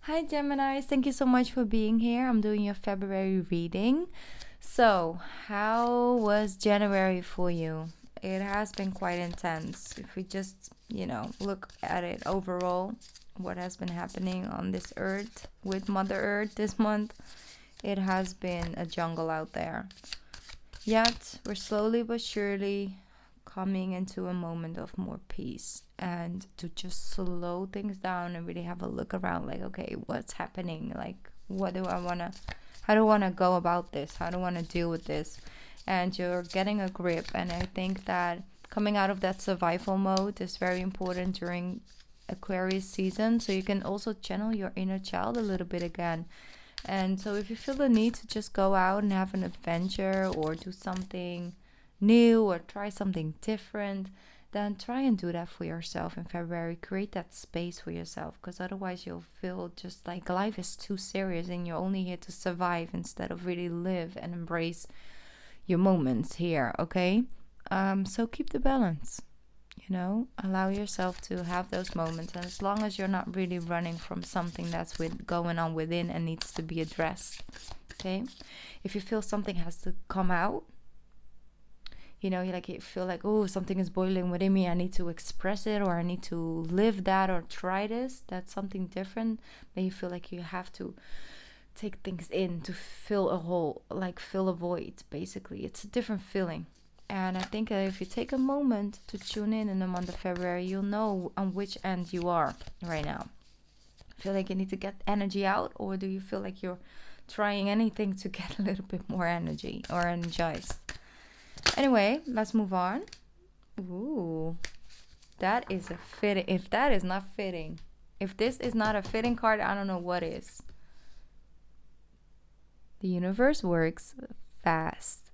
Hi Gemini, thank you so much for being here. I'm doing your February reading. So, how was January for you? It has been quite intense. If we just, look at it overall, what has been happening on this earth with Mother Earth this month, it has been a jungle out there. Yet, we're slowly but surely coming into a moment of more peace and to just slow things down and really have a look around, like, okay, what's happening? Like, what do I want to, how do I want to go about this? How do I want to deal with this? And you're getting a grip. And I think that coming out of that survival mode is very important during Aquarius season, so you can also channel your inner child a little bit again. And so if you feel the need to just go out and have an adventure or do something new or try something different, then try and do that for yourself in February. Create that space for yourself, because otherwise you'll feel just like life is too serious and you're only here to survive instead of really live and embrace your moments here, okay? So keep the balance. Allow yourself to have those moments, and as long as you're not really running from something that's going on within and needs to be addressed, okay? If you feel something has to come out, you feel like, oh, something is boiling within me, I need to express it, or I need to live that, or try this, that's something different. Then you feel like you have to take things in to fill a hole, like fill a void, basically. It's a different feeling. And I think if you take a moment to tune in the month of February, you'll know on which end you are right now. Feel like you need to get energy out, or do you feel like you're trying anything to get a little bit more energy or energized? Anyway, let's move on. Ooh, that is a fitting. If that is not fitting, if this is not a fitting card, I don't know what is. The universe works fast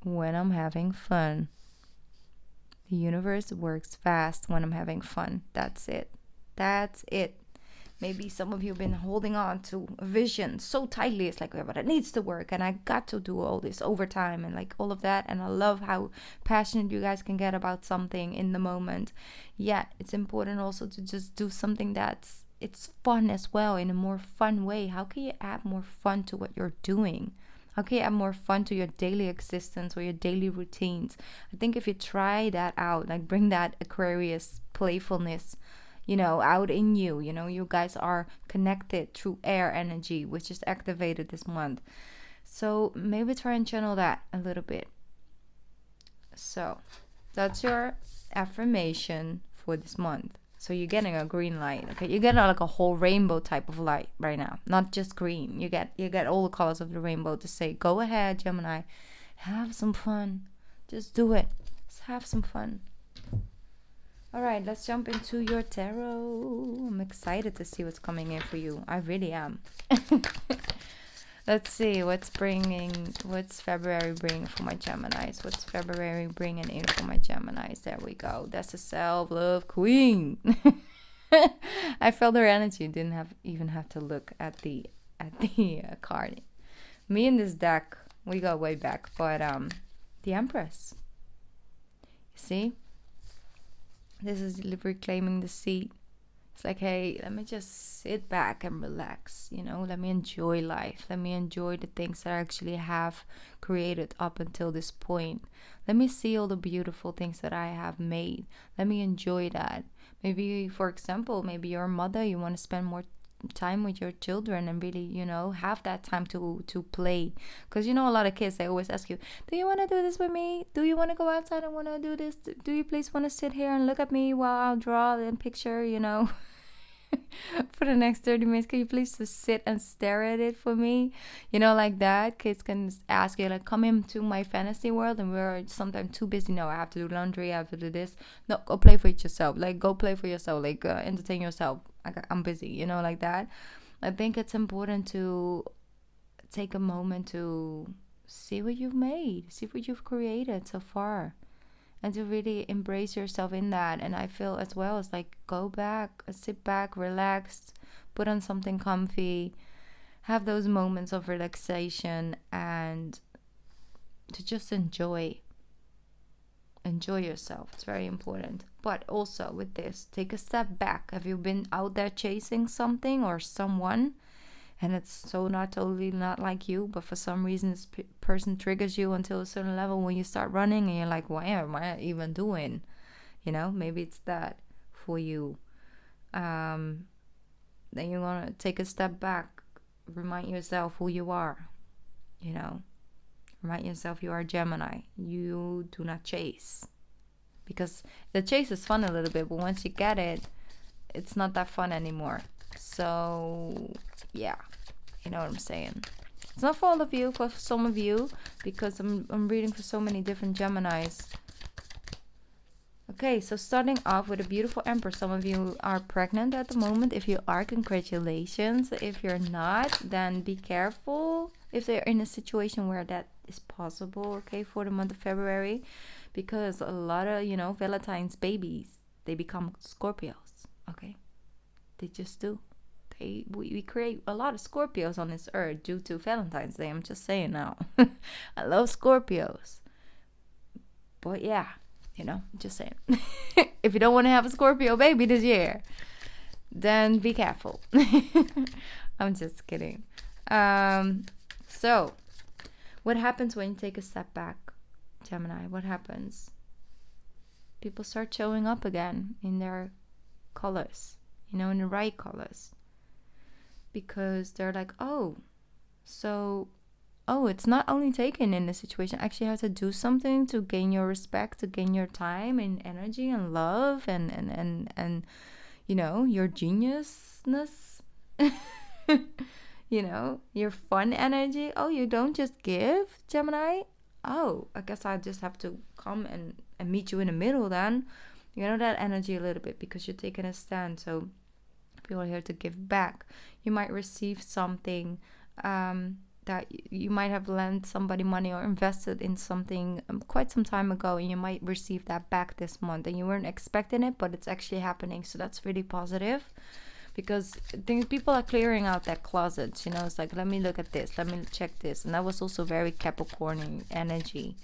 when I'm having fun. The universe works fast when I'm having fun. That's it. That's it. Maybe some of you have been holding on to a vision so tightly. It's like, but it needs to work, and I got to do all this overtime and like all of that. And I love how passionate you guys can get about something in the moment. Yet it's important also to just do something it's fun as well, in a more fun way. How can you add more fun to what you're doing? How can you add more fun to your daily existence or your daily routines? I think if you try that out, like bring that Aquarius playfulness, out in you. You guys are connected through air energy, which is activated this month. So maybe try and channel that a little bit. So that's your affirmation for this month. So you're getting a green light, okay? You're getting like a whole rainbow type of light right now, not just green. You get all the colors of the rainbow to say, go ahead, Gemini, have some fun. Just do it. Just have some fun. All right, let's jump into your tarot. I'm excited to see what's coming in for you. I really am. Let's see what's February bringing for my Geminis. What's February bringing in for my Geminis? There we go. That's a self-love queen. I felt her energy. Didn't even have to look at the card. Me and this deck, we go way back, but the Empress. You see, this is reclaiming the seat. It's like, hey, let me just sit back and relax, let me enjoy life. Let me enjoy the things that I actually have created up until this point. Let me see all the beautiful things that I have made. Let me enjoy that. Maybe, for example, maybe you're a mother, you want to spend more time with your children and really, have that time to play. Because, a lot of kids, they always ask you, do you want to do this with me? Do you want to go outside and want to do this? Do you please want to sit here and look at me while I'll draw and picture, for the next 30 minutes? Can you please just sit and stare at it for me? Like that. Kids can ask you, like, come into my fantasy world, and we're sometimes too busy. No, I have to do laundry, I have to do this. No, go play for yourself. Like, go play for yourself. Like, entertain yourself. I'm busy, like that. I think it's important to take a moment to see what you've made, see what you've created so far, and to really embrace yourself in that. And I feel as well as like, go back, sit back, relax, put on something comfy, have those moments of relaxation, and to just enjoy enjoy yourself. It's very important. But also with this, take a step back. Have you been out there chasing something or someone, and it's so not totally not like you, but for some reason this person triggers you until a certain level when you start running and you're like, what am I even doing? You know, maybe it's that for you. Then you want to take a step back, remind yourself who you are, you know. Remind yourself you are a Gemini. You do not chase. Because the chase is fun a little bit, but once you get it, it's not that fun anymore. So, yeah. You know what I'm saying. It's not for all of you, for some of you, because I'm reading for so many different Geminis. Okay, so starting off with a beautiful Empress. Some of you are pregnant at the moment. If you are, congratulations. If you're not, then be careful if they're in a situation where that is possible, okay, for the month of February. Because a lot of, you know, Valentine's babies, they become Scorpios, okay? They just do. We create a lot of Scorpios on this earth due to Valentine's Day. I'm just saying now. I love Scorpios. But yeah. You know, just saying. If you don't want to have a Scorpio baby this year, then be careful. I'm just kidding. So, what happens when you take a step back, Gemini? What happens? People start showing up again in their colors, you know, in the right colors. Because they're like, oh, it's not only taken in the situation. I actually have to do something to gain your respect, to gain your time and energy and love and you know, your geniusness. You know, your fun energy. Oh, you don't just give, Gemini? Oh, I guess I just have to come and meet you in the middle then. You know, that energy a little bit because you're taking a stand. So people are here to give back. You might receive something that you might have lent somebody money or invested in something quite some time ago, and you might receive that back this month, and you weren't expecting it, but it's actually happening. So that's really positive, because people are clearing out their closets, you know. It's like, let me look at this, let me check this. And that was also very Capricorn energy.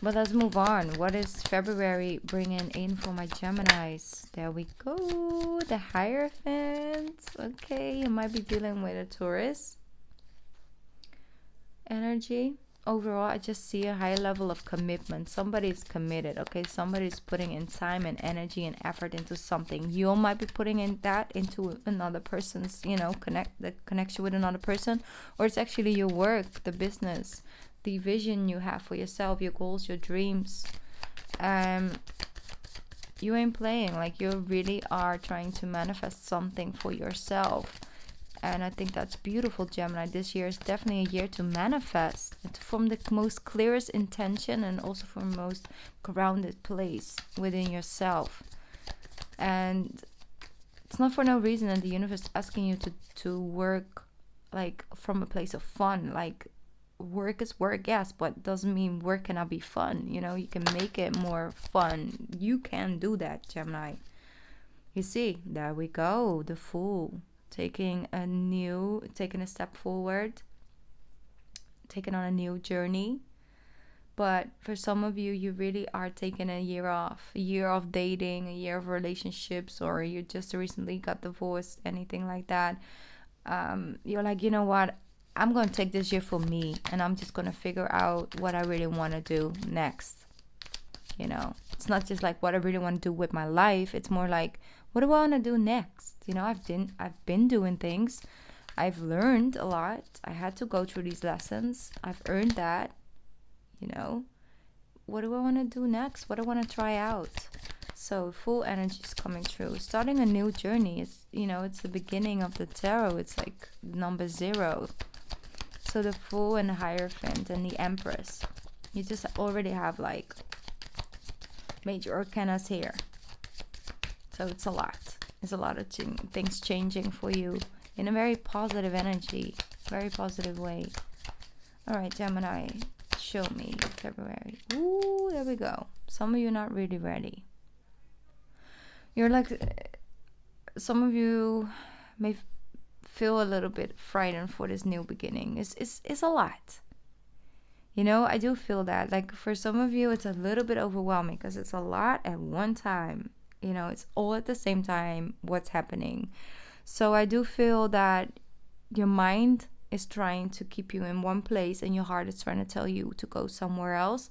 But let's move on. What is February bringing in for my Geminis? There we go. The Hierophant. Okay, you might be dealing with a Taurus energy. Overall, I just see a high level of commitment. Somebody's committed, okay? Somebody's putting in time and energy and effort into something. You might be putting in that into another person's, you know, the connection with another person, or it's actually your work, the business, the vision you have for yourself, your goals, your dreams. You ain't playing. Like, you really are trying to manifest something for yourself. And I think that's beautiful, Gemini. This year is definitely a year to manifest from the most clearest intention and also from most grounded place within yourself. And it's not for no reason that the universe is asking you to work like from a place of fun. Like, work is work, yes, but doesn't mean work cannot be fun. You know, you can make it more fun. You can do that, Gemini. You see, there we go, the Fool. Taking a step forward, taking on a new journey. But for some of you, you really are taking a year off, a year of dating, a year of relationships, or you just recently got divorced, anything like that. You're like, you know what, I'm going to take this year for me, and I'm just going to figure out what I really want to do next. You know, it's not just like what I really want to do with my life. It's more like, what do I want to do next? You know, I've been doing things. I've learned a lot. I had to go through these lessons. I've earned that. You know, what do I want to do next? What do I want to try out? So Full energy is coming through. Starting a new journey is, you know, it's the beginning of the tarot. It's like number 0. So the Fool and the Hierophant and the Empress. You just already have like major arcanas here. So it's a lot. There's a lot of things changing for you in a very positive energy, very positive way. All right, Gemini, show me February. Ooh, there we go. Some of you not really ready. You're like, some of you may feel a little bit frightened for this new beginning. It's a lot. You know, I do feel that. Like for some of you, it's a little bit overwhelming because it's a lot at one time. You know, it's all at the same time what's happening. So I do feel that your mind is trying to keep you in one place and your heart is trying to tell you to go somewhere else.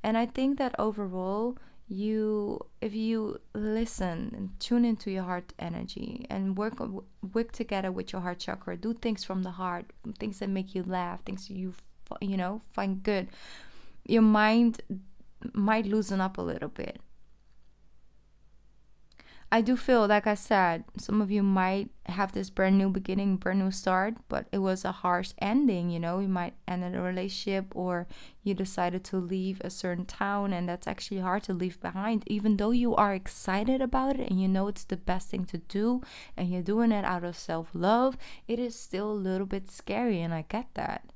And I think that overall, if you listen and tune into your heart energy and work together with your heart chakra, do things from the heart, things that make you laugh, things you find good, your mind might loosen up a little bit. I do feel, like I said, some of you might have this brand new beginning, brand new start, but it was a harsh ending. You might end a relationship, or you decided to leave a certain town, and that's actually hard to leave behind. Even though you are excited about it and you know it's the best thing to do and you're doing it out of self-love, it is still a little bit scary, and I get that.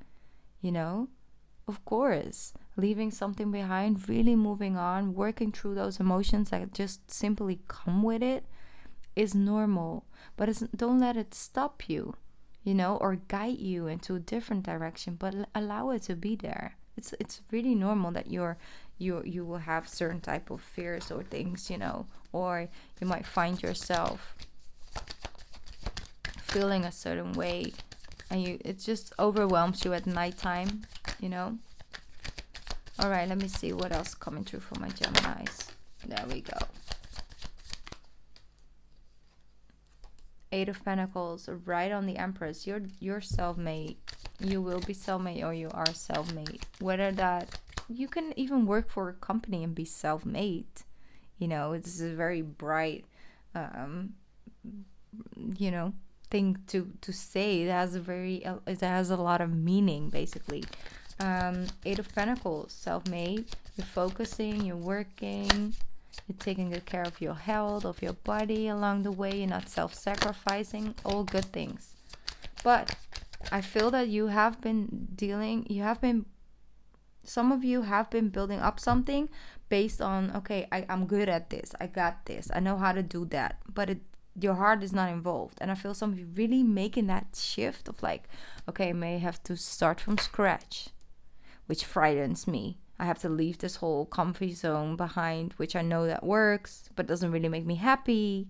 Of course, leaving something behind, really moving on, working through those emotions that just simply come with it is normal. But don't let it stop you, or guide you into a different direction, but allow it to be there. It's really normal that you will have certain type of fears or things, or you might find yourself feeling a certain way, and it just overwhelms you at nighttime. All right, let me see what else coming through for my Geminis. There we go. 8 of Pentacles, right on the Empress. You're self-made. You will be self-made, or you are self-made. Whether that you can even work for a company and be self-made. It's a very bright thing to say. It has a lot of meaning, basically. 8 of Pentacles, self-made. You're focusing, you're working, you're taking good care of your health, of your body along the way. You're not self-sacrificing. All good things. But I feel that some of you have been building up something based on, okay, I'm good at this, I got this, I know how to do that, but your heart is not involved. And I feel some of you really making that shift of like, okay, I may have to start from scratch, which frightens me. I have to leave this whole comfy zone behind, which I know that works, but doesn't really make me happy.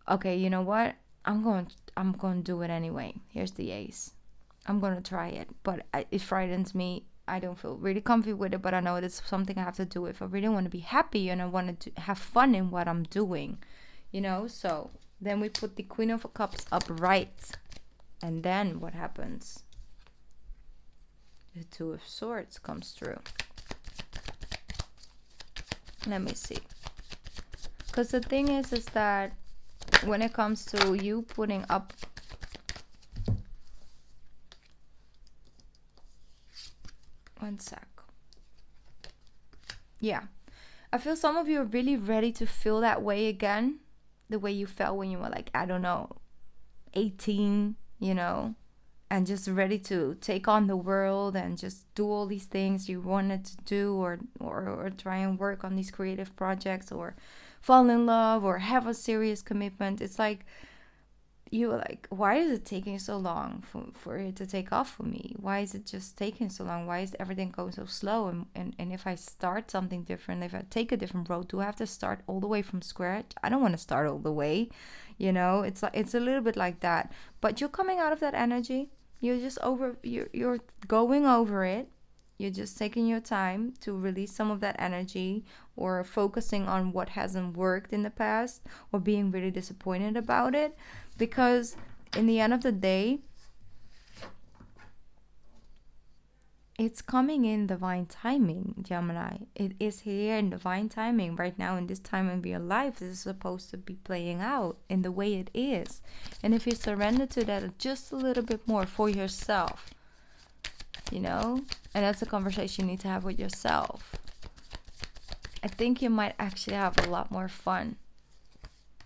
Okay, you know what? I'm going to do it anyway. Here's the ace. I'm going to try it, but it frightens me. I don't feel really comfy with it, but I know it's something I have to do if I really want to be happy and I want to have fun in what I'm doing. So then we put the Queen of Cups upright, and then what happens? The 2 of Swords comes through. Let me see. Because the thing is that when it comes to you putting up... One sec. Yeah. I feel some of you are really ready to feel that way again. The way you felt when you were like, I don't know, 18, and just ready to take on the world and just do all these things you wanted to do, or try and work on these creative projects, or fall in love, or have a serious commitment. It's like you were like, why is it taking so long for it to take off for me? Why is it just taking so long? Why is everything going so slow? And if I start something different, if I take a different road, do I have to start all the way from scratch? I don't want to start all the way. It's a little bit like that. But you're coming out of that energy. You're just you're going over it. You're just taking your time to release some of that energy, or focusing on what hasn't worked in the past, or being really disappointed about it. Because in the end of the day, it's coming in divine timing, Gemini. It is here in divine timing right now, in this time of your life. This is supposed to be playing out in the way it is. And if you surrender to that just a little bit more for yourself, and that's a conversation you need to have with yourself, I think you might actually have a lot more fun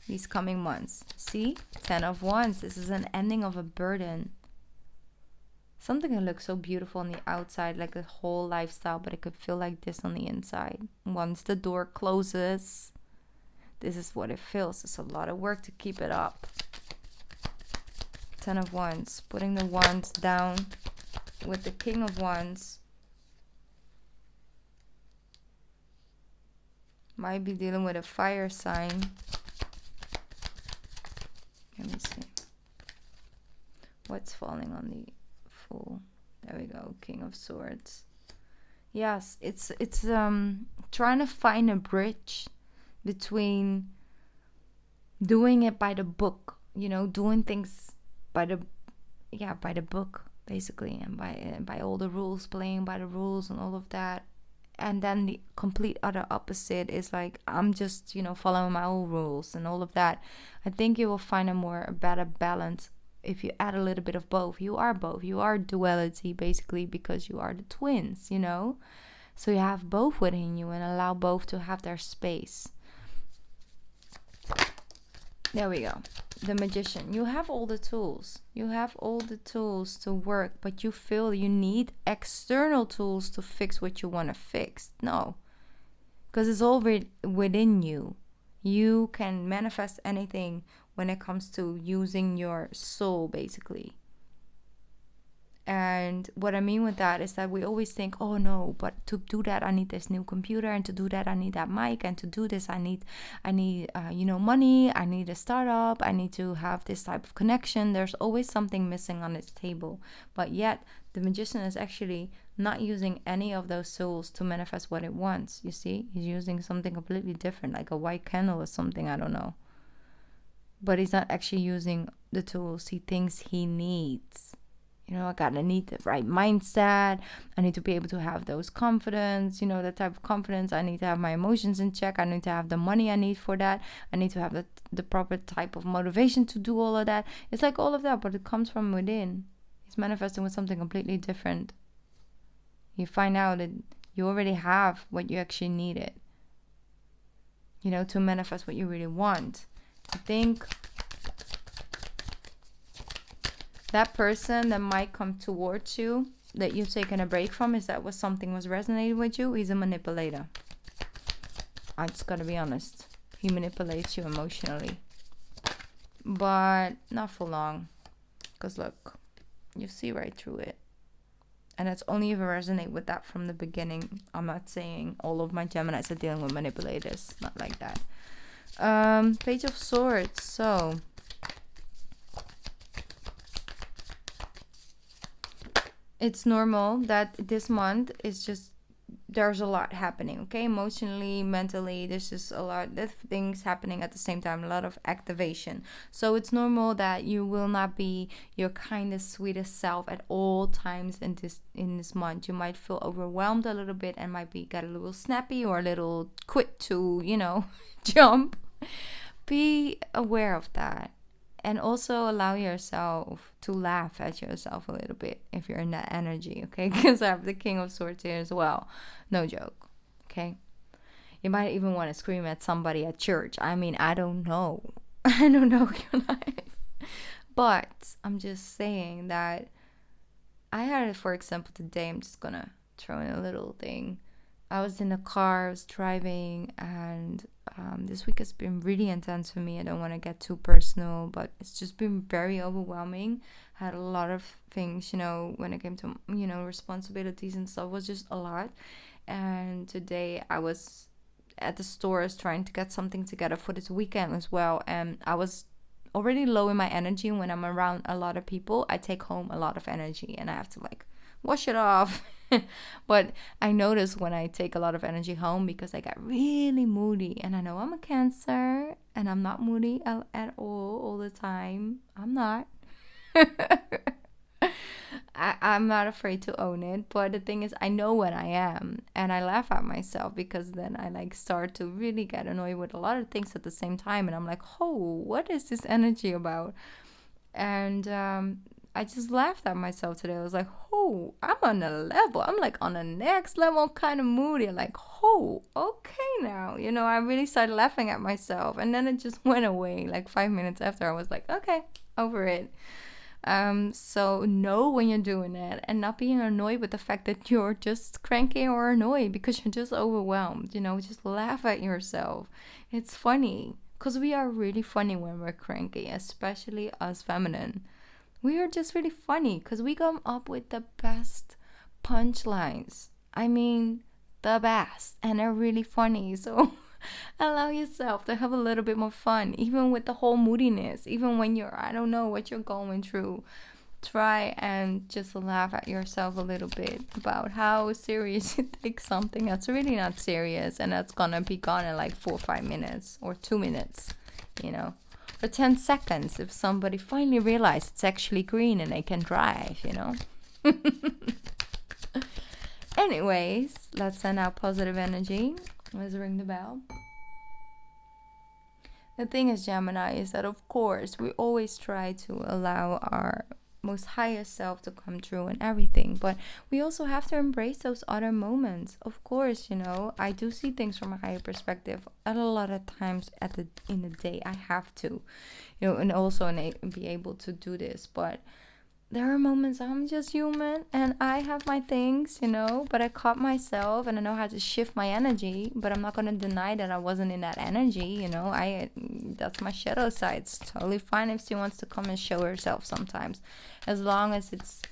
these coming months. See? 10 of Wands. This is an ending of a burden. Something that looks so beautiful on the outside, like a whole lifestyle, but it could feel like this on the inside. Once the door closes, this is what it feels. It's a lot of work to keep it up. 10 of Wands. Putting the wands down. with the King of Wands, might be dealing with a fire sign. Let me see. What's falling on the Fool? There we go. King of Swords. Yes, it's trying to find a bridge between doing it by the book, you know, doing things by the book basically, and by all the rules, playing by the rules and all of that. And then the complete other opposite is like, I'm just, you know, following my own rules and all of that. I think you will find a better balance if you add a little bit of both. You are both. You are duality basically, because you are the twins, you know. So you have both within you and allow both to have their space. There we go. The Magician. You have all the tools. You have all the tools to work, but you feel you need external tools to fix what you want to fix. No. Because it's all within you. You can manifest anything when it comes to using your soul, basically. And what I mean with that is that we always think, oh no, but to do that I need this new computer, and to do that I need that mic, and to do this I need money, I need a startup, I need to have this type of connection. There's always something missing on its table. But yet the Magician is actually not using any of those tools to manifest what it wants. You see, he's using something completely different, like a white candle or something, I don't know. But he's not actually using the tools he thinks he needs. You know, I need the right mindset. I need to be able to have those confidence, you know, that type of confidence. I need to have my emotions in check. I need to have the money I need for that. I need to have the proper type of motivation to do all of that. It's like all of that, but it comes from within. He's manifesting with something completely different. You find out that you already have what you actually needed, you know, to manifest what you really want. I think that person that might come towards you, that you've taken a break from, is that was something was resonating with you, he's a manipulator. I just gotta be honest. He manipulates you emotionally. But not for long. Because look, you see right through it. And it's only if I resonate with that from the beginning. I'm not saying all of my Geminis are dealing with manipulators. Not like that. Page of Swords. So it's normal that this month is just, there's a lot happening, okay? Emotionally, mentally, there's just a lot of things happening at the same time, a lot of activation. So it's normal that you will not be your kindest, sweetest self at all times in this month. You might feel overwhelmed a little bit and might get a little snappy or a little quick to, you know, jump. Be aware of that. And also allow yourself to laugh at yourself a little bit if you're in that energy, okay? Because I have the King of Swords here as well. No joke, okay? You might even want to scream at somebody at church. I mean, I don't know. I don't know your life. But I'm just saying that I had it, for example, today. I'm just going to throw in a little thing. I was in the car, I was driving, and this week has been really intense for me. I don't want to get too personal, but it's just been very overwhelming. I had a lot of things, you know, when it came to, you know, responsibilities and stuff. It was just a lot. And today I was at the stores trying to get something together for this weekend as well. And I was already low in my energy. When I'm around a lot of people, I take home a lot of energy and I have to like wash it off. But I notice when I take a lot of energy home, because I got really moody, and I know I'm a Cancer and I'm not moody at all the time. I'm not. I'm not afraid to own it, but the thing is, I know when I am, and I laugh at myself, because then I like start to really get annoyed with a lot of things at the same time, and I'm like, oh, what is this energy about? And I just laughed at myself today. I was like, oh, I'm on a level. I'm like on the next level kind of moody. Like, oh, okay now. You know, I really started laughing at myself. And then it just went away. Like 5 minutes after, I was like, okay, over it. So know when you're doing it, and not being annoyed with the fact that you're just cranky or annoyed because you're just overwhelmed. You know, just laugh at yourself. It's funny, because we are really funny when we're cranky, especially us feminine. We are just really funny because we come up with the best punchlines. I mean, the best. And they're really funny. So allow yourself to have a little bit more fun, even with the whole moodiness, even when you're, I don't know what you're going through. Try and just laugh at yourself a little bit about how serious you take something that's really not serious, and that's gonna be gone in like 4 or 5 minutes or 2 minutes, you know, or 10 seconds if somebody finally realizes it's actually green and they can drive, you know. Anyways, let's send out positive energy. Let's ring the bell. The thing is, Gemini, is that of course we always try to allow our most highest self to come true and everything, but we also have to embrace those other moments. Of course, you know, I do see things from a higher perspective at a lot of times in the day. I have to, you know, and also be able to do this, but there are moments I'm just human and I have my things, you know, but I caught myself and I know how to shift my energy, but I'm not going to deny that I wasn't in that energy, you know. That's my shadow side. It's totally fine if she wants to come and show herself sometimes, as long as it's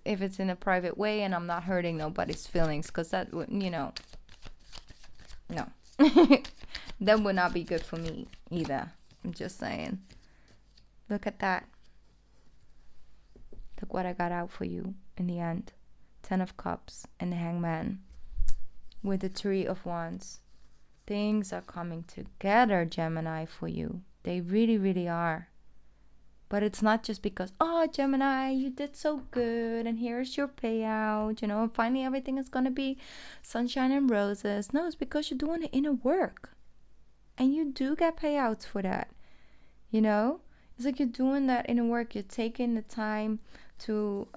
if it's in a private way and I'm not hurting nobody's feelings, because that would, you know, no. That would not be good for me either. I'm just saying. Look at that. Look what I got out for you in the end. 10 of Cups and the Hangman with the 3 of Wands. Things are coming together, Gemini, for you. They really, really are. But it's not just because, oh, Gemini, you did so good and here's your payout, you know, and finally everything is going to be sunshine and roses. No, it's because you're doing the inner work. And you do get payouts for that, you know. It's like you're doing that inner work. You're taking the time to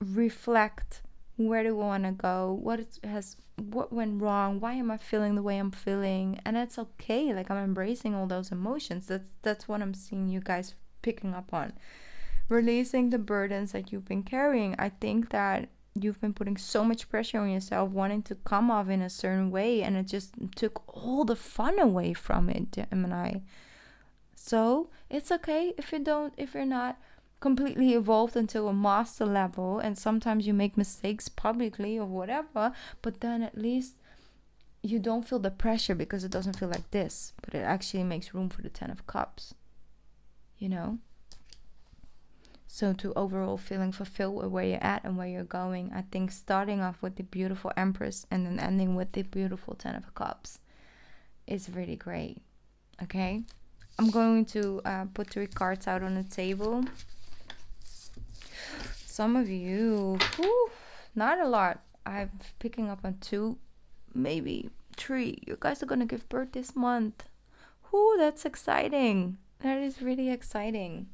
reflect, where do I want to go, what went wrong, why am I feeling the way I'm feeling, and that's okay. Like, I'm embracing all those emotions. That's what I'm seeing you guys picking up on. Releasing the burdens that you've been carrying. I think that you've been putting so much pressure on yourself, wanting to come off in a certain way, and it just took all the fun away from it, Gemini. So it's okay if you're not completely evolved until a master level, and sometimes you make mistakes publicly or whatever, but then at least you don't feel the pressure because it doesn't feel like this, but it actually makes room for the 10 of Cups, you know. So to overall feeling fulfilled with where you're at and where you're going, I think starting off with the beautiful Empress and then ending with the beautiful 10 of Cups is really great. Okay, I'm going to put 3 cards out on the table. Some of you, not a lot. I'm picking up on 2, maybe 3. You guys are going to give birth this month. That's exciting. That is really exciting.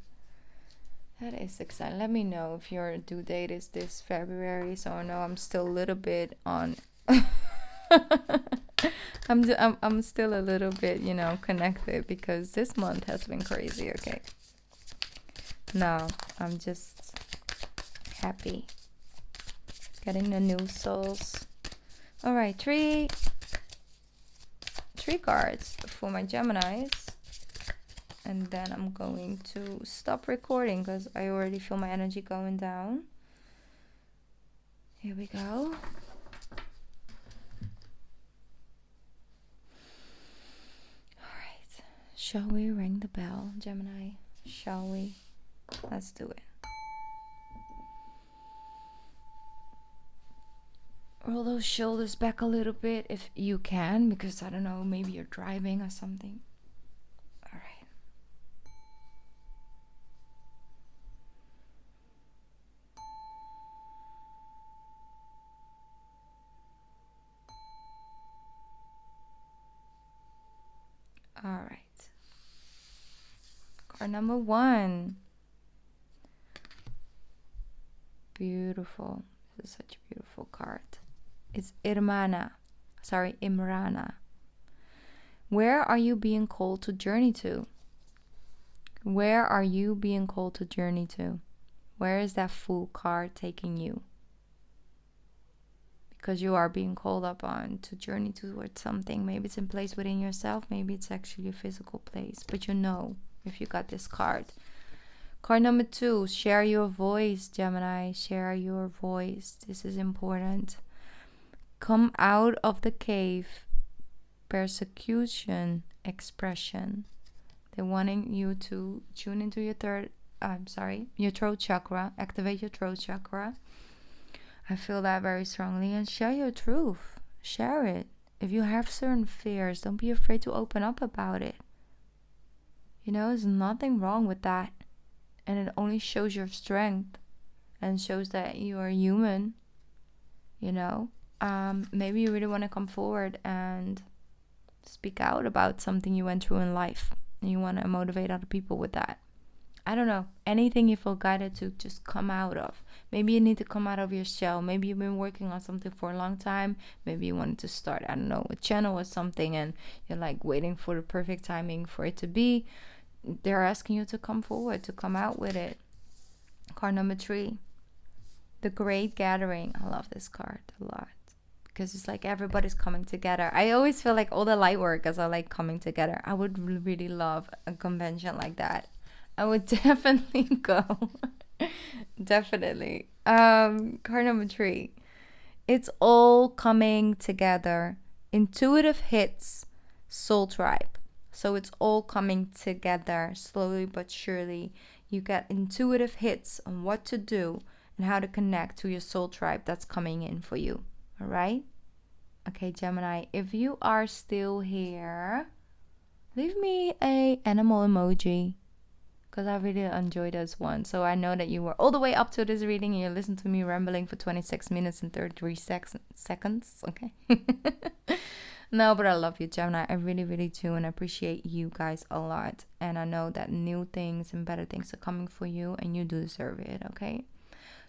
That is exciting. Let me know if your due date is this February, so I know I'm still a little bit on... I'm still a little bit, you know, connected, because this month has been crazy. Okay. No, I'm just happy getting the new souls. All right, 3 cards for my Geminis, and then I'm going to stop recording because I already feel my energy going down. Here we go. Shall we ring the bell, Gemini? Shall we? Let's do it. Roll those shoulders back a little bit if you can, because I don't know, maybe you're driving or something. All right. All right. Card number 1. Beautiful. This is such a beautiful card. It's Imrana. Where are you being called to journey to? Where are you being called to journey to? Where is that Fool card taking you? Because you are being called upon to journey towards something. Maybe it's in place within yourself. Maybe it's actually a physical place. But you know, if you got this card. Card number 2, share your voice, Gemini. Share your voice. This is important. Come out of the cave. Persecution, expression. They're wanting you to tune into your your throat chakra. Activate your throat chakra. I feel that very strongly. And share your truth. Share it. If you have certain fears, don't be afraid to open up about it. You know, there's nothing wrong with that. And it only shows your strength and shows that you are human. You know, maybe you really want to come forward and speak out about something you went through in life. And you want to motivate other people with that. I don't know. Anything you feel guided to just come out of. Maybe you need to come out of your shell. Maybe you've been working on something for a long time. Maybe you wanted to start, I don't know, a channel or something. And you're like waiting for the perfect timing for it to be. They're asking you to come forward, to come out with it. Card number 3, the Great Gathering. I love this card a lot because it's like everybody's coming together. I always feel like all the light workers are like coming together. I would really love a convention like that. I would definitely go. Definitely. Card number 3, it's all coming together. Intuitive hits, soul tribe. So it's all coming together slowly but surely. You get intuitive hits on what to do and how to connect to your soul tribe that's coming in for you. All right? Okay, Gemini, if you are still here, leave me a animal emoji because I really enjoyed this one. So I know that you were all the way up to this reading and you listened to me rambling for 26 minutes and 33 seconds. Okay. No, but I love you, Gemini. I really, really do. And I appreciate you guys a lot. And I know that new things and better things are coming for you. And you do deserve it, okay?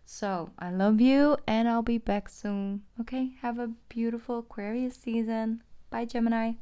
So, I love you. And I'll be back soon. Okay? Have a beautiful Aquarius season. Bye, Gemini.